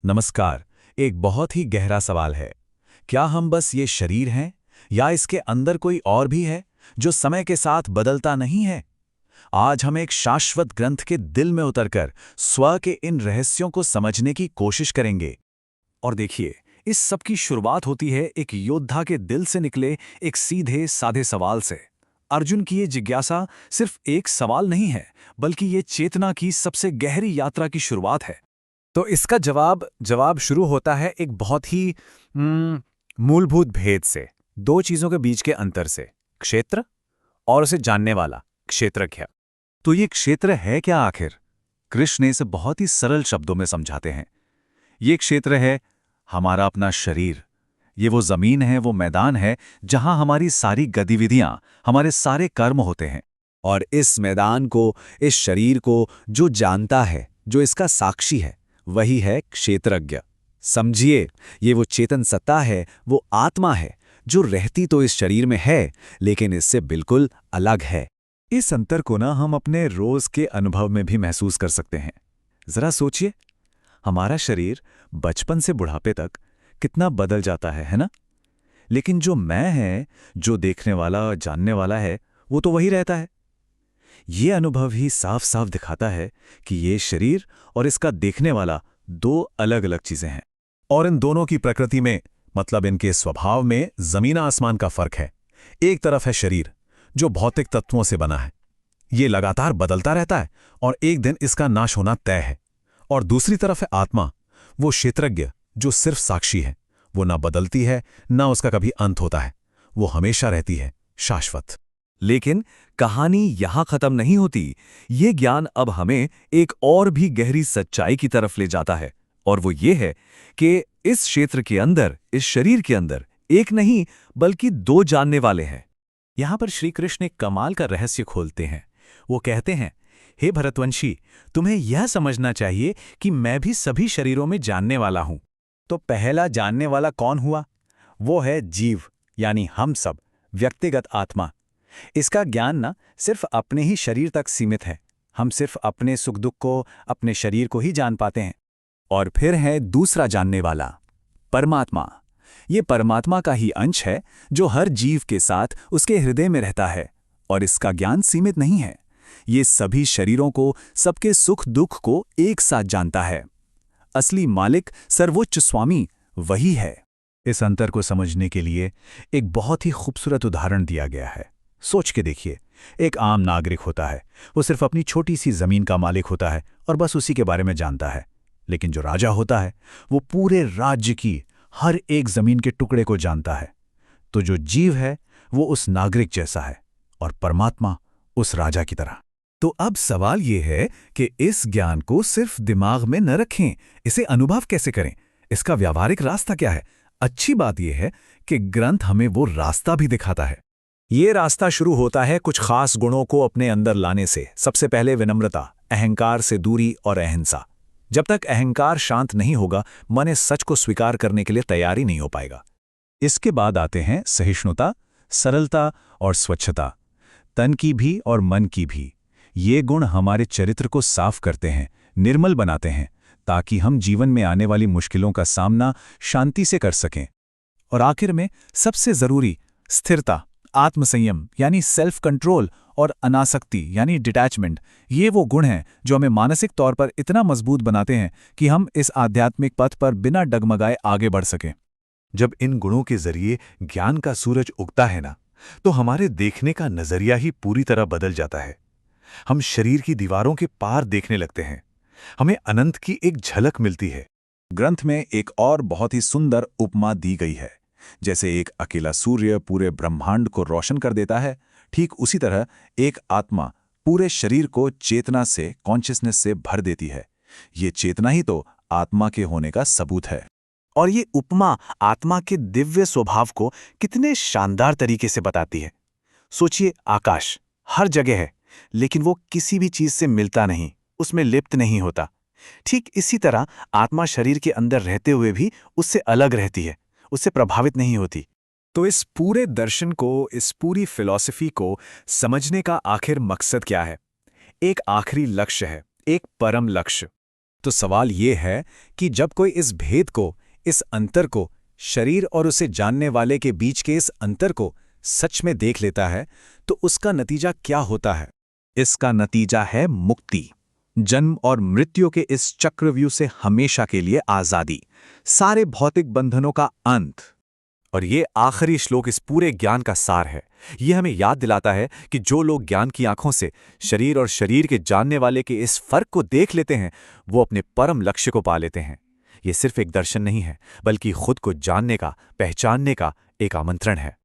नमस्कार। एक बहुत ही गहरा सवाल है। क्या हम बस ये शरीर हैं या इसके अंदर कोई और भी है जो समय के साथ बदलता नहीं है? आज हम एक शाश्वत ग्रंथ के दिल में उतरकर स्व के इन रहस्यों को समझने की कोशिश करेंगे। और देखिए, इस सब की शुरुआत होती है एक योद्धा के दिल से निकले एक सीधे साधे सवाल से। अर्जुन की ये जिज्ञासा सिर्फ एक सवाल नहीं है, बल्कि ये चेतना की सबसे गहरी यात्रा की शुरुआत है। तो इसका जवाब शुरू होता है एक बहुत ही मूलभूत भेद से, दो चीजों के बीच के अंतर से, क्षेत्र और उसे जानने वाला क्षेत्रज्ञ। तो ये क्षेत्र है क्या आखिर? कृष्ण इसे बहुत ही सरल शब्दों में समझाते हैं। ये क्षेत्र है हमारा अपना शरीर। ये वो जमीन है, वो मैदान है जहां हमारी सारी गतिविधियां, हमारे सारे कर्म होते हैं। और इस मैदान को, इस शरीर को जो जानता है, जो इसका साक्षी है, वही है क्षेत्रज्ञ। समझिए, ये वो चेतन सत्ता है, वो आत्मा है जो रहती तो इस शरीर में है, लेकिन इससे बिल्कुल अलग है। इस अंतर को ना हम अपने रोज के अनुभव में भी महसूस कर सकते हैं। जरा सोचिए, हमारा शरीर बचपन से बुढ़ापे तक कितना बदल जाता है ना? लेकिन जो मैं है, जो देखने वाला, जानने वाला है, वो तो वही रहता है। ये अनुभव ही साफ साफ दिखाता है कि ये शरीर और इसका देखने वाला दो अलग अलग चीजें हैं। और इन दोनों की प्रकृति में, मतलब इनके स्वभाव में जमीन आसमान का फर्क है। एक तरफ है शरीर जो भौतिक तत्वों से बना है, ये लगातार बदलता रहता है और एक दिन इसका नाश होना तय है। और दूसरी तरफ है आत्मा, वो क्षेत्रज्ञ जो सिर्फ साक्षी है। वो ना बदलती है, ना उसका कभी अंत होता है। वो हमेशा रहती है, शाश्वत। लेकिन कहानी यहां खत्म नहीं होती। ये ज्ञान अब हमें एक और भी गहरी सच्चाई की तरफ ले जाता है, और वो ये है कि इस क्षेत्र के अंदर, इस शरीर के अंदर एक नहीं बल्कि दो जानने वाले हैं। यहां पर श्री कृष्ण एक कमाल का रहस्य खोलते हैं। वो कहते हैं, हे भरतवंशी, तुम्हें यह समझना चाहिए कि मैं भी सभी शरीरों में जानने वाला हूं। तो पहला जानने वाला कौन हुआ? वो है जीव, यानी हम सब, व्यक्तिगत आत्मा। इसका ज्ञान ना सिर्फ अपने ही शरीर तक सीमित है। हम सिर्फ अपने सुख दुख को, अपने शरीर को ही जान पाते हैं। और फिर है दूसरा जानने वाला, परमात्मा। ये परमात्मा का ही अंश है जो हर जीव के साथ उसके हृदय में रहता है। और इसका ज्ञान सीमित नहीं है, ये सभी शरीरों को, सबके सुख दुख को एक साथ जानता है। असली मालिक, सर्वोच्च स्वामी वही है। इस अंतर को समझने के लिए एक बहुत ही खूबसूरत उदाहरण दिया गया है। सोच के देखिए, एक आम नागरिक होता है। वो सिर्फ अपनी छोटी सी जमीन का मालिक होता है और बस उसी के बारे में जानता है। लेकिन जो राजा होता है, वो पूरे राज्य की हर एक जमीन के टुकड़े को जानता है। तो जो जीव है वो उस नागरिक जैसा है और परमात्मा उस राजा की तरह। तो अब सवाल ये है कि इस ज्ञान को सिर्फ दिमाग में न रखें, इसे अनुभव कैसे करें? इसका व्यावहारिक रास्ता क्या है? अच्छी बात यह है कि ग्रंथ हमें वो रास्ता भी दिखाता है। ये रास्ता शुरू होता है कुछ खास गुणों को अपने अंदर लाने से। सबसे पहले विनम्रता, अहंकार से दूरी और अहिंसा। जब तक अहंकार शांत नहीं होगा, मन इस सच को स्वीकार करने के लिए तैयार ही नहीं हो पाएगा। इसके बाद आते हैं सहिष्णुता, सरलता और स्वच्छता, तन की भी और मन की भी। ये गुण हमारे चरित्र को साफ करते हैं, निर्मल बनाते हैं, ताकि हम जीवन में आने वाली मुश्किलों का सामना शांति से कर सकें। और आखिर में सबसे जरूरी, स्थिरता, आत्मसंयम यानी सेल्फ कंट्रोल और अनासक्ति यानी डिटैचमेंट। ये वो गुण हैं जो हमें मानसिक तौर पर इतना मजबूत बनाते हैं कि हम इस आध्यात्मिक पथ पर बिना डगमगाए आगे बढ़ सकें। जब इन गुणों के जरिए ज्ञान का सूरज उगता है ना, तो हमारे देखने का नजरिया ही पूरी तरह बदल जाता है। हम शरीर की दीवारों के पार देखने लगते हैं। हमें अनंत की एक झलक मिलती है। ग्रंथ में एक और बहुत ही सुंदर उपमा दी गई है। जैसे एक अकेला सूर्य पूरे ब्रह्मांड को रोशन कर देता है, ठीक उसी तरह एक आत्मा पूरे शरीर को चेतना से, कॉन्शियसनेस से भर देती है। ये चेतना ही तो आत्मा के होने का सबूत है। और ये उपमा आत्मा के दिव्य स्वभाव को कितने शानदार तरीके से बताती है। सोचिए, आकाश हर जगह है, लेकिन वो किसी भी चीज से मिलता नहीं, उसमें लिप्त नहीं होता। ठीक इसी तरह आत्मा शरीर के अंदर रहते हुए भी उससे अलग रहती है, उससे प्रभावित नहीं होती। तो इस पूरे दर्शन को, इस पूरी फिलॉसफी को समझने का आखिर मकसद क्या है? एक आखिरी लक्ष्य है, एक परम लक्ष्य। तो सवाल ये है कि जब कोई इस भेद को, इस अंतर को, शरीर और उसे जानने वाले के बीच के इस अंतर को सच में देख लेता है, तो उसका नतीजा क्या होता है? इसका नतीजा है मुक्ति, जन्म और मृत्यु के इस चक्रव्यूह से हमेशा के लिए आजादी, सारे भौतिक बंधनों का अंत। और ये आखिरी श्लोक इस पूरे ज्ञान का सार है। ये हमें याद दिलाता है कि जो लोग ज्ञान की आंखों से शरीर और शरीर के जानने वाले के इस फर्क को देख लेते हैं, वो अपने परम लक्ष्य को पा लेते हैं। ये सिर्फ एक दर्शन नहीं है, बल्कि खुद को जानने का, पहचानने का एक आमंत्रण है।